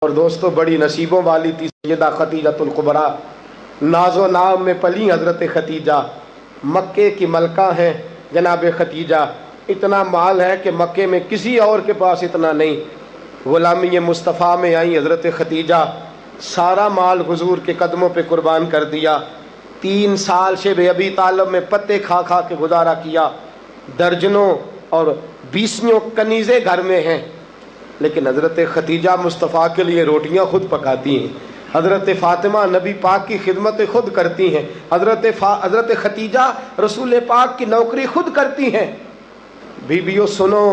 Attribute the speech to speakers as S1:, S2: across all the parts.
S1: اور دوستو بڑی نصیبوں والی تھی سیدہ خدیجۃ الکبریٰ، ناز و نام میں پلی حضرت خدیجہ، مکے کی ملکہ ہیں جناب خدیجہ۔ اتنا مال ہے کہ مکے میں کسی اور کے پاس اتنا نہیں۔ غلامی مصطفیٰ میں آئی حضرت خدیجہ، سارا مال حضور کے قدموں پہ قربان کر دیا۔ 3 سال سے بے ابی طالب میں پتے کھا کھا کے گزارا کیا، درجنوں اور 20 کنیزیں گھر میں ہیں، لیکن حضرت خدیجہ مصطفیٰ کے لیے روٹیاں خود پکاتی ہیں، حضرت فاطمہ نبی پاک کی خدمت خود کرتی ہیں، حضرت خدیجہ رسول پاک کی نوکری خود کرتی ہیں۔ بیویوں سنو،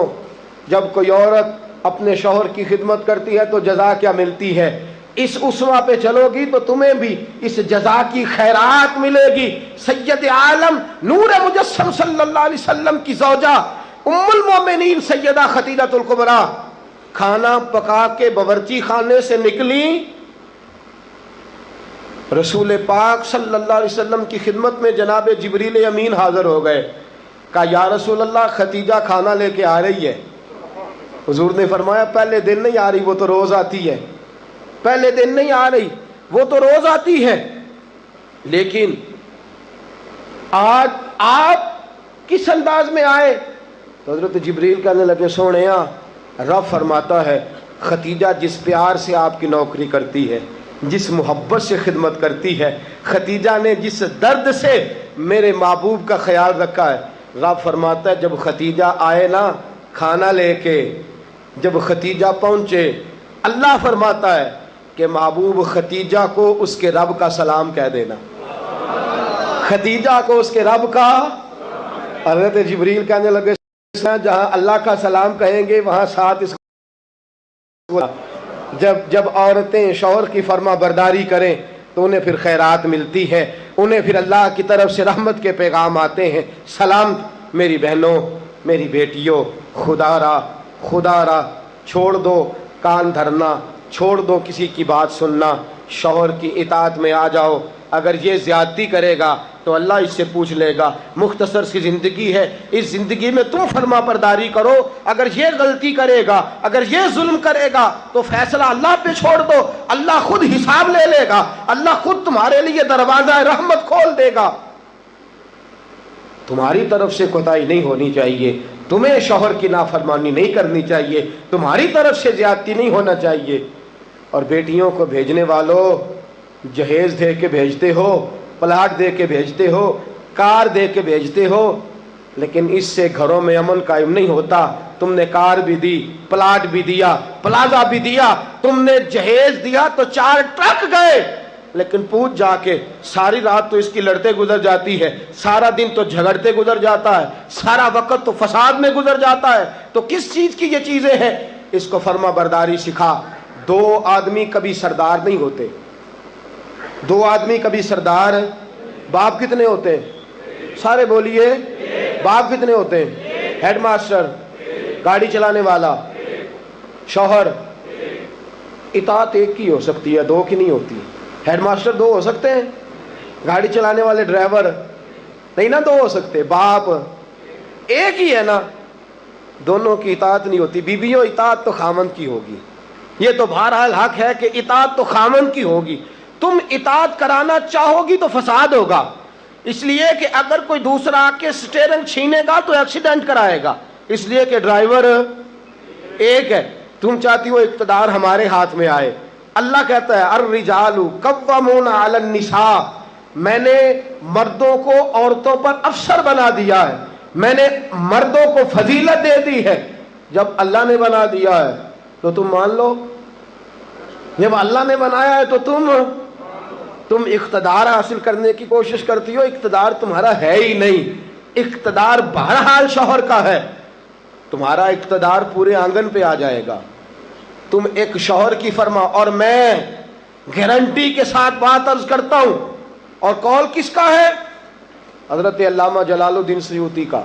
S1: جب کوئی عورت اپنے شوہر کی خدمت کرتی ہے تو جزا کیا ملتی ہے؟ اس اسوہ پہ چلو گی تو تمہیں بھی اس جزا کی خیرات ملے گی۔ سید عالم نور مجسم صلی اللہ علیہ وسلم کی زوجہ ام المومنین سیدہ خدیجۃ الکبریٰ کھانا پکا کے باورچی خانے سے نکلی، رسول پاک صلی اللہ علیہ وسلم کی خدمت میں جناب جبریل امین حاضر ہو گئے۔ کہا یا رسول اللہ، خدیجہ کھانا لے کے آ رہی ہے۔ حضور نے فرمایا پہلے دن نہیں آ رہی، وہ تو روز آتی ہے۔ پہلے دن نہیں آ رہی، وہ تو روز آتی ہے، لیکن آج آپ کس انداز میں آئے؟ تو حضرت جبریل کہنے لگے سونےیا، رب فرماتا ہے خدیجہ جس پیار سے آپ کی نوکری کرتی ہے، جس محبت سے خدمت کرتی ہے، خدیجہ نے جس درد سے میرے محبوب کا خیال رکھا ہے، رب فرماتا ہے جب خدیجہ آئے نا کھانا لے کے، جب خدیجہ پہنچے، اللہ فرماتا ہے کہ محبوب خدیجہ کو اس کے رب کا سلام کہہ دینا، خدیجہ کو اس کے رب کا۔ حضرت جبریل کہنے لگے جہاں اللہ کا سلام کہیں گے وہاں ساتھ اس جب عورتیں شوہر کی فرما برداری کریں تو انہیں پھر خیرات ملتی ہے، انہیں پھر اللہ کی طرف سے رحمت کے پیغام آتے ہیں۔ سلام میری بہنوں، میری بیٹیوں، خدا را چھوڑ دو کان دھرنا، چھوڑ دو کسی کی بات سننا، شوہر کی اطاعت میں آ جاؤ۔ اگر یہ زیادتی کرے گا تو اللہ اس سے پوچھ لے گا، مختصر سی زندگی ہے، اس زندگی میں تم فرما برداری کرو۔ اگر یہ غلطی کرے گا، اگر یہ ظلم کرے گا تو فیصلہ اللہ پہ چھوڑ دو، اللہ خود حساب لے لے گا، اللہ خود تمہارے لیے دروازہ رحمت کھول دے گا۔ تمہاری طرف سے کوتاہی نہیں ہونی چاہیے، تمہیں شوہر کی نافرمانی نہیں کرنی چاہیے، تمہاری طرف سے زیادتی نہیں ہونا چاہیے۔ اور بیٹیوں کو بھیجنے والوں، جہیز دے کے بھیجتے ہو، پلاٹ دے کے بھیجتے ہو، کار دے کے بھیجتے ہو، لیکن اس سے گھروں میں امن قائم نہیں ہوتا۔ تم نے کار بھی دی، پلاٹ بھی دیا، پلازہ بھی دیا، تم نے جہیز دیا تو 4 ٹرک گئے، لیکن پوچھ جا کے ساری رات تو اس کی لڑتے گزر جاتی ہے، سارا دن تو جھگڑتے گزر جاتا ہے، سارا وقت تو فساد میں گزر جاتا ہے، تو کس چیز کی یہ چیزیں ہیں؟ اس کو فرما برداری سکھا۔ 2 آدمی کبھی سردار نہیں ہوتے، 2 آدمی کبھی سردار۔ باپ کتنے ہوتے ہیں؟ سارے بولیے، باپ کتنے ہوتے ہیں؟ ہیڈ ماسٹر، گاڑی چلانے والا، شوہر۔ اطاعت ایک کی ہو سکتی ہے، 2 کی نہیں ہوتی۔ ہیڈ ماسٹر 2 ہو سکتے ہیں، گاڑی چلانے والے ڈرائیور نہیں نا 2 ہو سکتے، باپ ایک ہی ہے نا، دونوں کی اطاعت نہیں ہوتی۔ بیویوں اطاعت تو خامند کی ہوگی، یہ تو بہرحال حق ہے کہ اطاعت تو خامند کی ہوگی۔ تم اطاعت کرانا چاہو گی تو فساد ہوگا، اس لیے کہ اگر کوئی دوسرا آ کے سٹیئرنگ چھینے گا تو ایکسیڈنٹ کرائے گا، اس لیے کہ ڈرائیور ایک ہے۔ تم چاہتی ہو اقتدار ہمارے ہاتھ میں آئے، اللہ کہتا ہے الرجال قوامون علی النساء، میں نے مردوں کو عورتوں پر افسر بنا دیا ہے، میں نے مردوں کو فضیلت دے دی ہے۔ جب اللہ نے بنا دیا ہے تو تم مان لو، جب اللہ نے بنایا ہے تو تم اقتدار حاصل کرنے کی کوشش کرتی ہو، اقتدار تمہارا ہے ہی نہیں، اقتدار بہرحال شوہر کا ہے، تمہارا اقتدار پورے آنگن پہ آ جائے گا۔ تم ایک شوہر کی فرما، اور میں گارنٹی کے ساتھ بات عرض کرتا ہوں، اور قول کس کا ہے؟ حضرت علامہ جلال الدین سیوطی کا۔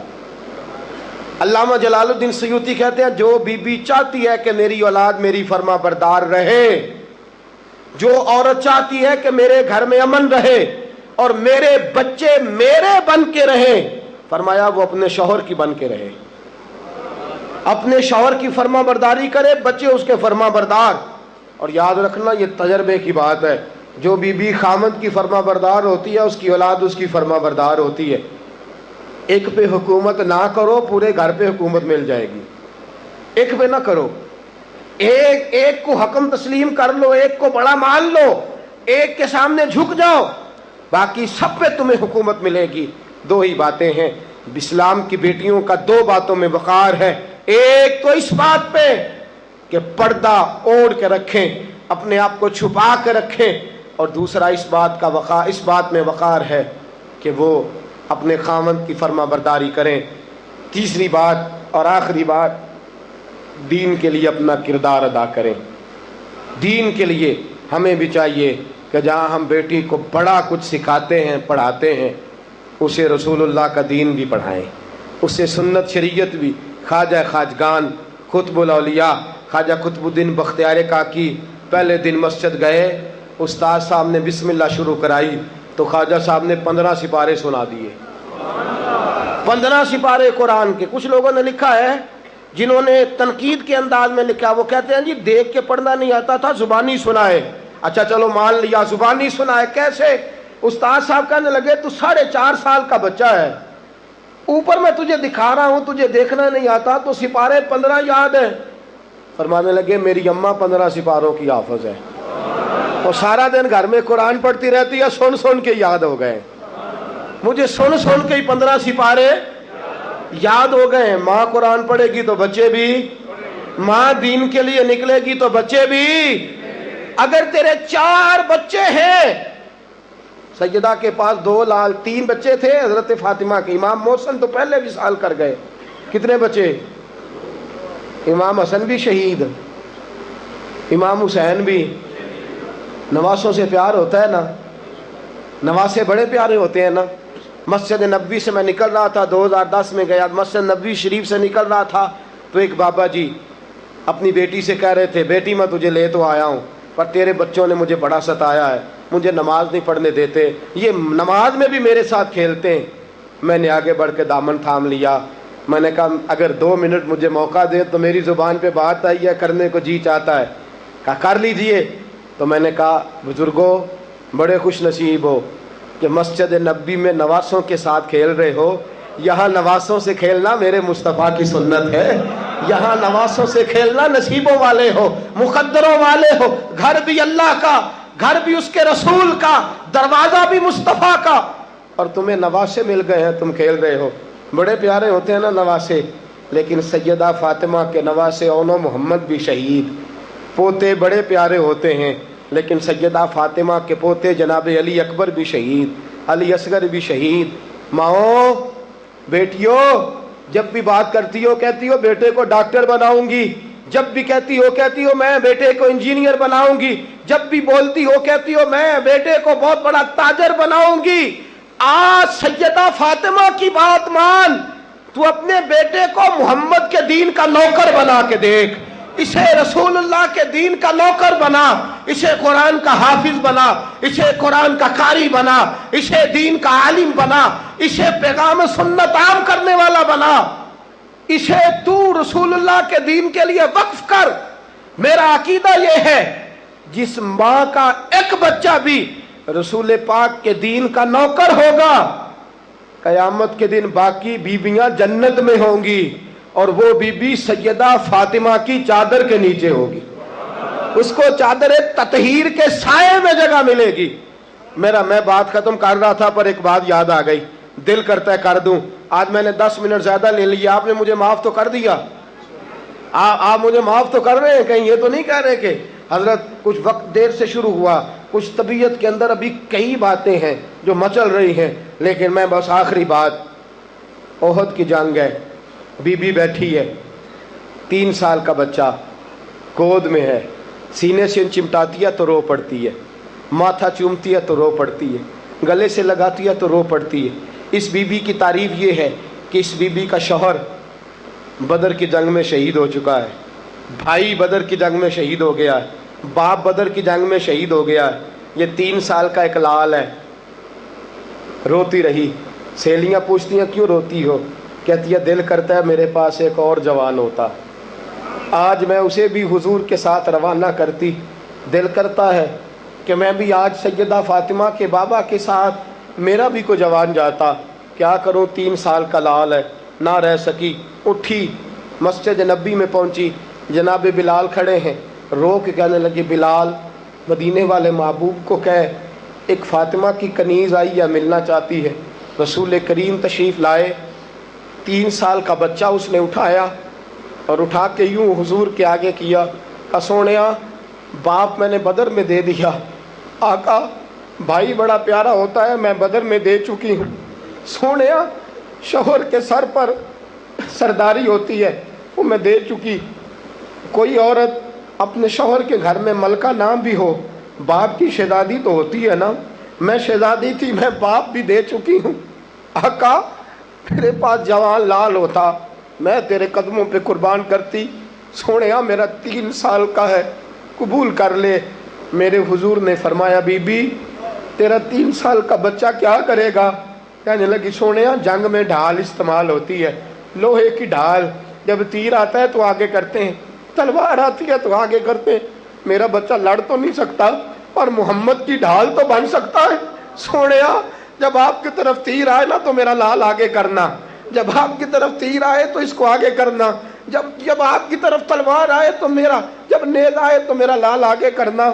S1: علامہ جلال الدین سیوطی کہتے ہیں جو بی چاہتی ہے کہ میری اولاد میری فرما بردار رہے، جو عورت چاہتی ہے کہ میرے گھر میں امن رہے اور میرے بچے میرے بن کے رہیں، فرمایا وہ اپنے شوہر کی بن کے رہے، اپنے شوہر کی فرما برداری کرے، بچے اس کے فرما بردار۔ اور یاد رکھنا یہ تجربے کی بات ہے، جو بی بی خامد کی فرما بردار ہوتی ہے اس کی اولاد اس کی فرما بردار ہوتی ہے۔ ایک پہ حکومت نہ کرو، پورے گھر پہ حکومت مل جائے گی۔ ایک پہ نہ کرو، ایک کو حکم تسلیم کر لو، ایک کو بڑا مان لو، ایک کے سامنے جھک جاؤ، باقی سب پہ تمہیں حکومت ملے گی۔ دو ہی باتیں ہیں اسلام کی بیٹیوں کا، دو باتوں میں وقار ہے۔ ایک تو اس بات پہ کہ پردہ اوڑھ کے رکھیں، اپنے آپ کو چھپا کے رکھیں، اور دوسرا اس بات میں وقار ہے کہ وہ اپنے خاوند کی فرما برداری کریں۔ تیسری بات اور آخری بات، دین کے لیے اپنا کردار ادا کریں۔ دین کے لیے ہمیں بھی چاہیے کہ جہاں ہم بیٹی کو بڑا کچھ سکھاتے ہیں پڑھاتے ہیں، اسے رسول اللہ کا دین بھی پڑھائیں، اسے سنت شریعت بھی۔ خواجہ خواجگان قطب الاولیاء خواجہ قطب الدین بختیار کاکی پہلے دن مسجد گئے، استاد صاحب نے بسم اللہ شروع کرائی تو خواجہ صاحب نے 15 سپارے سنا دیے، 15 سپارے قرآن کے۔ کچھ لوگوں نے لکھا ہے، جنہوں نے تنقید کے انداز میں لکھا، وہ کہتے ہیں جی دیکھ کے پڑھنا نہیں آتا تھا، زبانی سنائے۔ اچھا چلو مان لیا زبانی سنائے، کیسے؟ استاد صاحب کہنے لگے تو 4.5 سال کا بچہ ہے، اوپر میں تجھے دکھا رہا ہوں، تجھے دیکھنا نہیں آتا تو سپارے 15 یاد ہیں۔ فرمانے لگے میری اماں 15 سپاروں کی حافظ ہے، اور سارا دن گھر میں قرآن پڑھتی رہتی ہے، سن سن کے یاد ہو گئے، مجھے سن سن کے ہی 15 سپارے یاد ہو گئے۔ ماں قرآن پڑھے گی تو بچے بھی، ماں دین کے لیے نکلے گی تو بچے بھی۔ اگر تیرے 4 بچے ہیں، سیدہ کے پاس 2 لال 3 بچے تھے حضرت فاطمہ کے، امام محسن تو پہلے وصال کر گئے، کتنے بچے؟ امام حسن بھی شہید، امام حسین بھی۔ نواسوں سے پیار ہوتا ہے نا، نواسے بڑے پیارے ہوتے ہیں نا۔ مسجد نبوی سے میں نکل رہا تھا، 2010 میں گیا، مسجد نبوی شریف سے نکل رہا تھا تو ایک بابا جی اپنی بیٹی سے کہہ رہے تھے، بیٹی میں تجھے لے تو آیا ہوں پر تیرے بچوں نے مجھے بڑا ستایا ہے، مجھے نماز نہیں پڑھنے دیتے، یہ نماز میں بھی میرے ساتھ کھیلتے ہیں۔ میں نے آگے بڑھ کے دامن تھام لیا، میں نے کہا اگر 2 منٹ مجھے موقع دیں تو میری زبان پہ بات آئی ہے، کرنے کو جی چاہتا ہے، کہا کر لیجئے۔ تو میں نے کہا بزرگوں بڑے خوش نصیب ہو کہ مسجد نبوی میں نواسوں کے ساتھ کھیل رہے ہو، یہاں نواسوں سے کھیلنا میرے مصطفیٰ کی سنت ہے، یہاں نواسوں سے کھیلنا نصیبوں والے ہو، مقدروں والے ہو، گھر بھی اللہ کا، گھر بھی اس کے رسول کا، دروازہ بھی مصطفیٰ کا، اور تمہیں نواسے مل گئے ہیں، تم کھیل رہے ہو۔ بڑے پیارے ہوتے ہیں نا نواسے، لیکن سیدہ فاطمہ کے نواسے اونو محمد بھی شہید، پوتے بڑے پیارے ہوتے ہیں، لیکن سیدہ فاطمہ کے پوتے جناب علی اکبر بھی شہید، علی اصغر بھی شہید۔ ماؤں بیٹیوں جب بھی بات کرتی ہو کہتی ہو بیٹے کو ڈاکٹر بناؤں گی، جب بھی کہتی ہو میں بیٹے کو انجینئر بناؤں گی، جب بھی بولتی ہو کہتی ہو میں بیٹے کو بہت بڑا تاجر بناؤں گی۔ آج سیدہ فاطمہ کی بات مان، تو اپنے بیٹے کو محمد کے دین کا نوکر بنا کے دیکھ، اسے رسول اللہ کے دین کا نوکر بنا، اسے قرآن کا حافظ بنا، اسے قرآن کا قاری بنا، اسے دین کا عالم بنا، اسے پیغام سنت عام کرنے والا بنا، اسے تو رسول اللہ کے دین کے لیے وقف کر۔ میرا عقیدہ یہ ہے جس ماں کا ایک بچہ بھی رسول پاک کے دین کا نوکر ہوگا، قیامت کے دن باقی بیویاں جنت میں ہوں گی، اور وہ بی بی سیدہ فاطمہ کی چادر کے نیچے ہوگی، اس کو چادر تطہیر کے سائے میں جگہ ملے گی۔ میں بات ختم کر رہا تھا پر ایک بات یاد آ گئی، دل کرتا ہے کر دوں۔ آج میں نے 10 منٹ زیادہ لے لیا، آپ نے مجھے معاف تو کر دیا، آپ مجھے معاف تو کر رہے ہیں، کہیں یہ تو نہیں کہہ رہے کہ حضرت کچھ وقت دیر سے شروع ہوا، کچھ طبیعت کے اندر ابھی کئی باتیں ہیں جو مچل رہی ہیں، لیکن میں بس آخری بات، احد کی جنگ ہے، بی بی بیٹھی ہے، 3 سال کا بچہ گود میں ہے، سینے سے چمٹاتی ہے تو رو پڑتی ہے، ماتھا چومتی ہے تو رو پڑتی ہے، گلے سے لگاتی ہے تو رو پڑتی ہے۔ اس بی بی کی تعریف یہ ہے کہ اس بی بی کا شوہر بدر کی جنگ میں شہید ہو چکا ہے، بھائی بدر کی جنگ میں شہید ہو گیا ہے، باپ بدر کی جنگ میں شہید ہو گیا ہے، یہ 3 سال کا ایک لال ہے۔ روتی رہی، سہیلیاں پوچھتی ہیں کیوں روتی ہو؟ کہتی ہے دل کرتا ہے میرے پاس ایک اور جوان ہوتا، آج میں اسے بھی حضور کے ساتھ روانہ کرتی، دل کرتا ہے کہ میں بھی آج سیدہ فاطمہ کے بابا کے ساتھ میرا بھی کوئی جوان جاتا. کیا کروں، 3 سال کا لال ہے، نہ رہ سکی. اٹھی مسجد نبی میں پہنچی، جناب بلال کھڑے ہیں، رو کے کہنے لگے بلال مدینے والے محبوب کو کہے ایک فاطمہ کی کنیز آئی ہے، ملنا چاہتی ہے. رسول کریم تشریف لائے. 3 سال کا بچہ اس نے اٹھایا اور اٹھا کے یوں حضور کے آگے کیا، سونیا باپ میں نے بدر میں دے دیا. آقا بھائی بڑا پیارا ہوتا ہے، میں بدر میں دے چکی ہوں. سونیا شوہر کے سر پر سرداری ہوتی ہے، وہ میں دے چکی. کوئی عورت اپنے شوہر کے گھر میں ملکہ نام بھی ہو، باپ کی شہزادی تو ہوتی ہے نا. میں شہزادی تھی، میں باپ بھی دے چکی ہوں. آقا میرے پاس جوان لال ہوتا، میں تیرے قدموں پہ قربان کرتی. سونیا میرا 3 سال کا ہے، قبول کر لے. میرے حضور نے فرمایا بی بی تیرا 3 سال کا بچہ کیا کرے گا؟ کہنے لگی سونیا جنگ میں ڈھال استعمال ہوتی ہے، لوہے کی ڈھال. جب تیر آتا ہے تو آگے کرتے ہیں، تلوار آتی ہے تو آگے کرتے ہیں. میرا بچہ لڑ تو نہیں سکتا اور محمد کی ڈھال تو بن سکتا ہے. سونیا جب آپ کی طرف تیر آئے نا تو میرا لال آگے کرنا، جب آپ کی طرف تیر آئے تو اس کو آگے کرنا، جب آپ کی طرف تلوار آئے تو میرا، جب نیز آئے تو میرا لال آگے کرنا.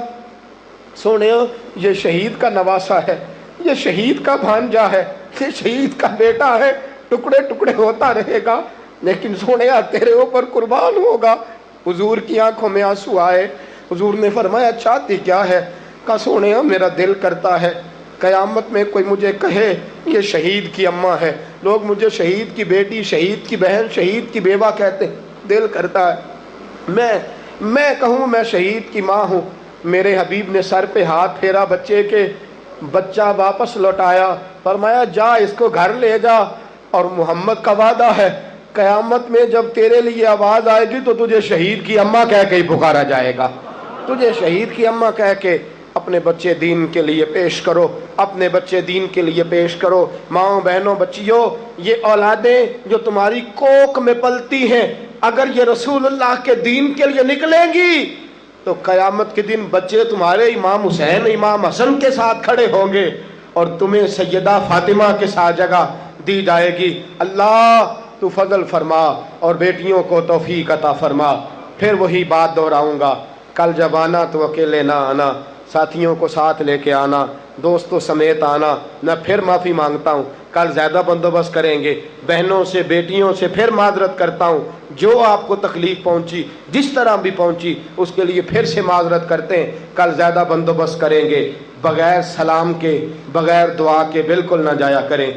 S1: سونیا یہ شہید کا نواسا ہے، یہ شہید کا بھانجا ہے، یہ شہید کا بیٹا ہے، ٹکڑے ٹکڑے ہوتا رہے گا لیکن سونیا تیرے اوپر قربان ہوگا. حضور کی آنکھوں میں آنسو آئے. حضور نے فرمایا چاہتی کیا ہے؟ کہا سونیا میرا دل کرتا ہے قیامت میں کوئی مجھے کہے یہ شہید کی اماں ہے، لوگ مجھے شہید کی بیٹی، شہید کی بہن، شہید کی بیوہ کہتے ہیں. دل کرتا ہے میں کہوں میں شہید کی ماں ہوں. میرے حبیب نے سر پہ ہاتھ پھیرا بچے کے، بچہ واپس لوٹایا. فرمایا جا اس کو گھر لے جا، اور محمد کا وعدہ ہے قیامت میں جب تیرے لیے آواز آئے گی تو تجھے شہید کی اماں کہہ کے ہی پکارا جائے گا. تجھے شہید کی اماں کہہ کے اپنے بچے دین کے لیے پیش کرو، اپنے بچے دین کے لیے پیش کرو. ماؤں بہنوں بچیوں، یہ اولادیں جو تمہاری کوکھ میں پلتی ہیں اگر یہ رسول اللہ کے دین کے لیے نکلیں گی تو قیامت کے دن بچے تمہارے امام حسین امام حسن کے ساتھ کھڑے ہوں گے اور تمہیں سیدہ فاطمہ کے ساتھ جگہ دی جائے گی. اللہ تو فضل فرما اور بیٹیوں کو توفیق عطا فرما. پھر وہی بات دہراؤں گا، کل جب آنا تو اکیلے نہ آنا، ساتھیوں کو ساتھ لے کے آنا، دوستوں سمیت آنا. میں پھر معافی مانگتا ہوں، کل زیادہ بندوبست کریں گے. بہنوں سے بیٹیوں سے پھر معذرت کرتا ہوں، جو آپ کو تکلیف پہنچی جس طرح بھی پہنچی اس کے لیے پھر سے معذرت کرتے ہیں. کل زیادہ بندوبست کریں گے. بغیر سلام کے بغیر دعا کے بالکل نہ جایا کریں.